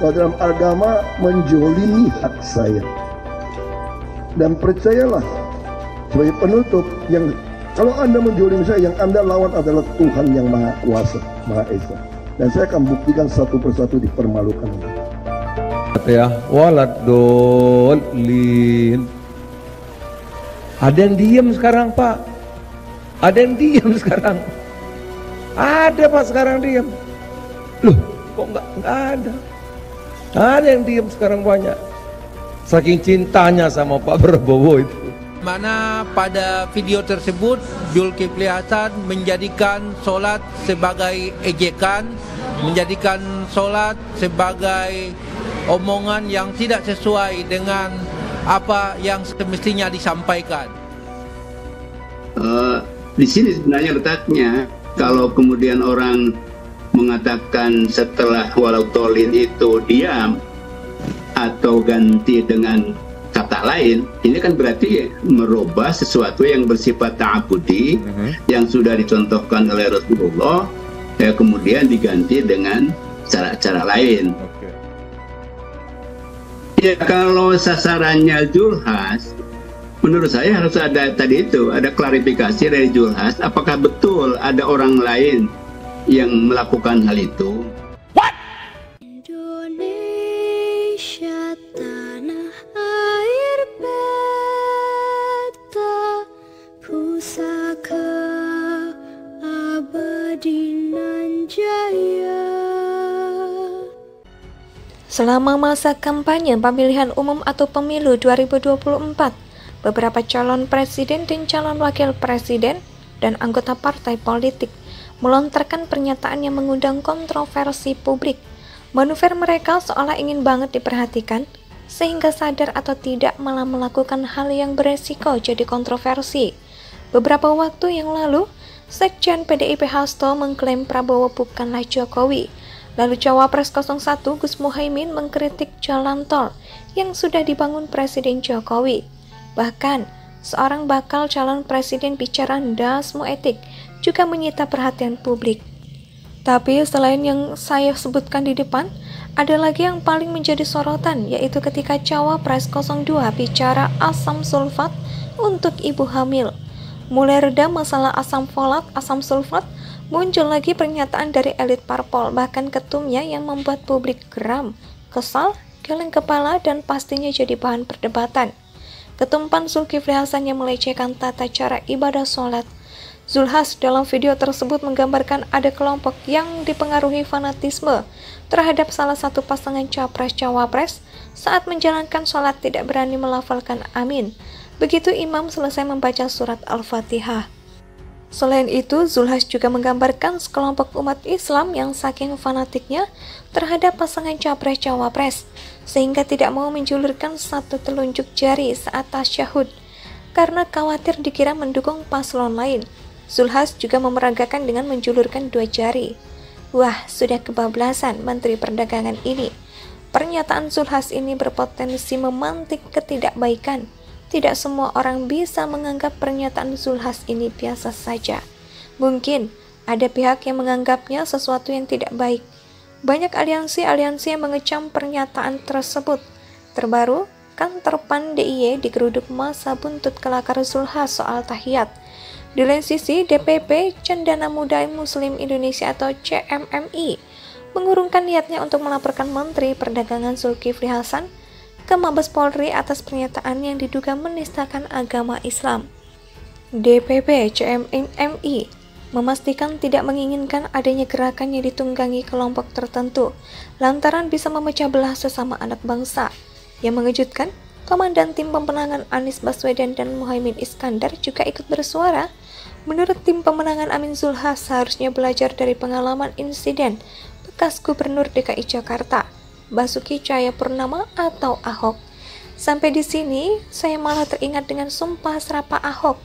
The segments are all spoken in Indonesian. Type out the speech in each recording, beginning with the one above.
kalau dalam agama menjolimi hak saya. Dan percayalah, sebagai penutup, yang kalau Anda menjolimi saya, yang Anda lawan adalah Tuhan yang Maha Kuasa, Maha Esa. Dan saya akan buktikan satu persatu dipermalukan. Ya, waladolin. Ada yang diam sekarang, Pak. Ada yang diam sekarang. Ada, Pak, sekarang diam. Loh, kok nggak ada? Ada yang diam sekarang banyak. Saking cintanya sama Pak Prabowo itu. Mana pada video tersebut Zulkifli Hasan menjadikan solat sebagai ejekan, menjadikan solat sebagai omongan yang tidak sesuai dengan apa yang semestinya disampaikan. Di sini sebenarnya letaknya, kalau kemudian orang mengatakan setelah walau tolin itu diam atau ganti dengan kata lain, ini kan berarti merubah sesuatu yang bersifat ta'abudi yang sudah dicontohkan oleh Rasulullah, kemudian diganti dengan cara-cara lain. Ya, kalau sasarannya Zulhas, menurut saya harus ada tadi itu, ada klarifikasi dari Zulhas, apakah betul ada orang lain yang melakukan hal itu. Indonesia tanah air beta, pusaka abadi nan jaya. Selama masa kampanye pemilihan umum atau pemilu 2024, beberapa calon presiden dan calon wakil presiden dan anggota partai politik melontarkan pernyataan yang mengundang kontroversi publik. Manuver mereka seolah ingin banget diperhatikan, sehingga sadar atau tidak malah melakukan hal yang beresiko jadi kontroversi. Beberapa waktu yang lalu, Sekjen PDIP Hasto mengklaim Prabowo bukanlah Jokowi. Lalu Cawapres 01 Gus Muhaimin mengkritik jalan tol yang sudah dibangun Presiden Jokowi. Bahkan, seorang bakal calon presiden bicara dasmu etik juga menyita perhatian publik. Tapi selain yang saya sebutkan di depan, ada lagi yang paling menjadi sorotan, yaitu ketika Cawapres 02 bicara asam sulfat untuk ibu hamil. Mulai reda masalah asam folat, asam sulfat, muncul lagi pernyataan dari elit parpol, bahkan ketumnya yang membuat publik geram, kesal, geleng kepala, dan pastinya jadi bahan perdebatan. Ketum PAN Zulkifli Hasan yang melecehkan tata cara ibadah sholat. Zulhas dalam video tersebut menggambarkan ada kelompok yang dipengaruhi fanatisme terhadap salah satu pasangan capres-cawapres saat menjalankan sholat tidak berani melafalkan amin. Begitu imam selesai membaca surat Al-Fatihah. Selain itu, Zulhas juga menggambarkan sekelompok umat Islam yang saking fanatiknya terhadap pasangan capres-cawapres, sehingga tidak mau menjulurkan satu telunjuk jari saat tasyahud, karena khawatir dikira mendukung paslon lain. Zulhas juga memeragakan dengan menjulurkan 2 jari. Wah, sudah kebablasan Menteri Perdagangan ini. Pernyataan Zulhas ini berpotensi memantik ketidakbaikan. Tidak semua orang bisa menganggap pernyataan Zulhas ini biasa saja. Mungkin ada pihak yang menganggapnya sesuatu yang tidak baik. Banyak aliansi-aliansi yang mengecam pernyataan tersebut. Terbaru, kantor PAN DIY digeruduk masa buntut kelakar Zulhas soal tahiyat. Di lain sisi, DPP Cendana Muda Muslim Indonesia atau CMMI mengurungkan niatnya untuk melaporkan Menteri Perdagangan Zulkifli Hasan ke Mabes Polri atas pernyataan yang diduga menistakan agama Islam. DPP CMMI memastikan tidak menginginkan adanya gerakan yang ditunggangi kelompok tertentu lantaran bisa memecah belah sesama anak bangsa. Yang mengejutkan, Komandan Tim Pemenangan Anies Baswedan dan Muhaimin Iskandar juga ikut bersuara. Menurut tim pemenangan Amin Zulhas seharusnya belajar dari pengalaman insiden bekas Gubernur DKI Jakarta, Basuki Cahayapurnama atau Ahok. Sampai di sini, saya malah teringat dengan sumpah serapah Ahok.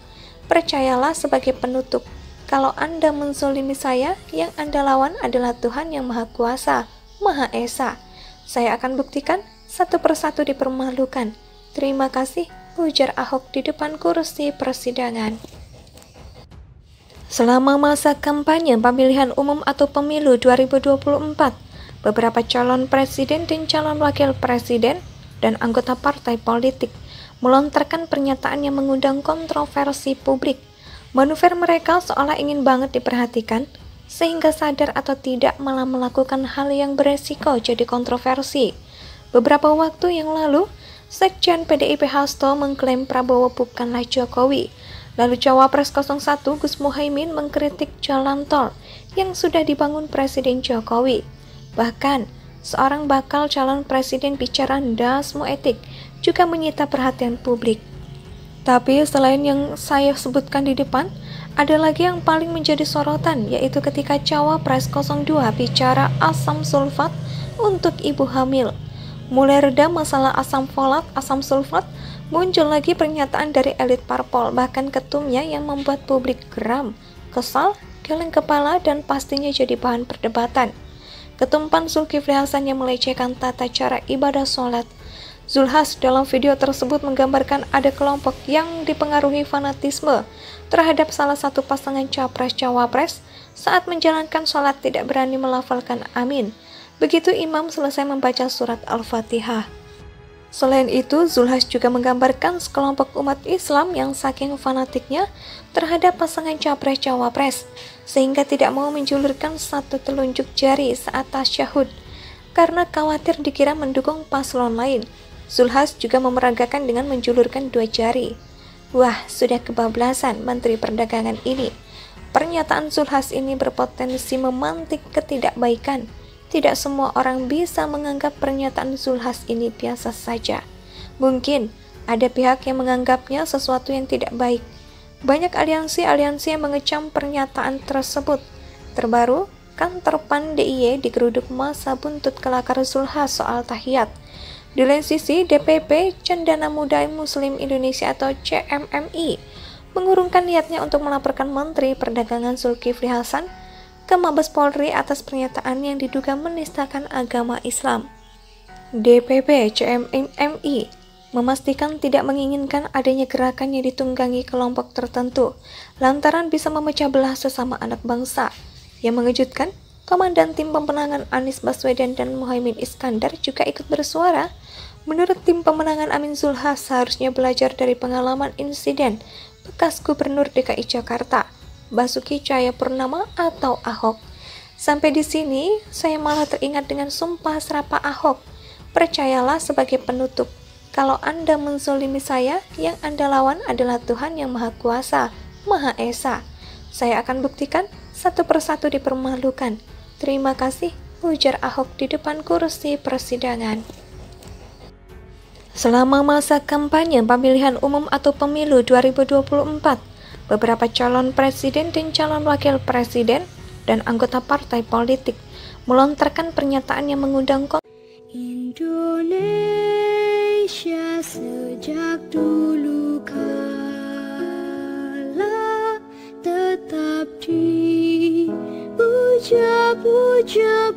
Percayalah sebagai penutup, kalau Anda menzolimi saya, yang Anda lawan adalah Tuhan yang Maha Kuasa, Maha Esa. Saya akan buktikan satu persatu dipermalukan. Terima kasih, ujar Ahok di depan kursi persidangan. Selama masa kampanye pemilihan umum atau pemilu 2024, beberapa calon presiden dan calon wakil presiden dan anggota partai politik melontarkan pernyataan yang mengundang kontroversi publik. Manuver mereka seolah ingin banget diperhatikan, sehingga sadar atau tidak malah melakukan hal yang beresiko jadi kontroversi. Beberapa waktu yang lalu, Sekjen PDIP Hasto mengklaim Prabowo bukanlah Jokowi. Lalu Cawapres 01 Gus Muhaimin mengkritik jalan tol yang sudah dibangun Presiden Jokowi. Bahkan, seorang bakal calon presiden bicara dasmu etik juga menyita perhatian publik. Tapi selain yang saya sebutkan di depan, ada lagi yang paling menjadi sorotan, yaitu ketika Cawapres 02 bicara asam sulfat untuk ibu hamil. Mulai reda masalah asam folat, asam sulfat, muncul lagi pernyataan dari elit parpol, bahkan ketumnya yang membuat publik geram, kesal, geleng kepala, dan pastinya jadi bahan perdebatan. Ketum PAN Zulkifli Hasan yang melecehkan tata cara ibadah sholat. Zulhas dalam video tersebut menggambarkan ada kelompok yang dipengaruhi fanatisme terhadap salah satu pasangan capres-cawapres saat menjalankan sholat tidak berani melafalkan amin. Begitu imam selesai membaca surat Al-Fatihah. Selain itu, Zulhas juga menggambarkan sekelompok umat Islam yang saking fanatiknya terhadap pasangan capres-cawapres, sehingga tidak mau menjulurkan satu telunjuk jari saat tasyahud, karena khawatir dikira mendukung paslon lain. Zulhas juga memeragakan dengan menjulurkan 2 jari. Wah, sudah kebablasan Menteri Perdagangan ini. Pernyataan Zulhas ini berpotensi memantik ketidakbaikan. Tidak semua orang bisa menganggap pernyataan Zulhas ini biasa saja. Mungkin ada pihak yang menganggapnya sesuatu yang tidak baik. Banyak aliansi-aliansi yang mengecam pernyataan tersebut. Terbaru, kantor PAN DIY digeruduk masa buntut kelakar Zulhas soal tahiyat. Di lain sisi, DPP Cendana Muda Muslim Indonesia atau CMMI mengurungkan niatnya untuk melaporkan Menteri Perdagangan Zulkifli Hasan ke Mabes Polri atas pernyataan yang diduga menistakan agama Islam. DPP CMMI memastikan tidak menginginkan adanya gerakan yang ditunggangi kelompok tertentu, lantaran bisa memecah belah sesama anak bangsa. Yang mengejutkan, Komandan Tim Pemenangan Anies Baswedan dan Muhaimin Iskandar juga ikut bersuara. Menurut Tim Pemenangan Amin Zulhas seharusnya belajar dari pengalaman insiden bekas Gubernur DKI Jakarta, Basuki Cahayapurnama atau Ahok. Sampai di sini, saya malah teringat dengan sumpah serapah Ahok. Percayalah sebagai penutup, kalau Anda menzolimi saya, yang Anda lawan adalah Tuhan yang Maha Kuasa, Maha Esa. Saya akan buktikan satu persatu dipermalukan. Terima kasih, ujar Ahok di depan kursi persidangan. Selama masa kampanye pemilihan umum atau pemilu 2024, beberapa calon presiden dan calon wakil presiden dan anggota partai politik melontarkan pernyataan yang mengundang Indonesia sejak dulu kala tetap dipuja-puja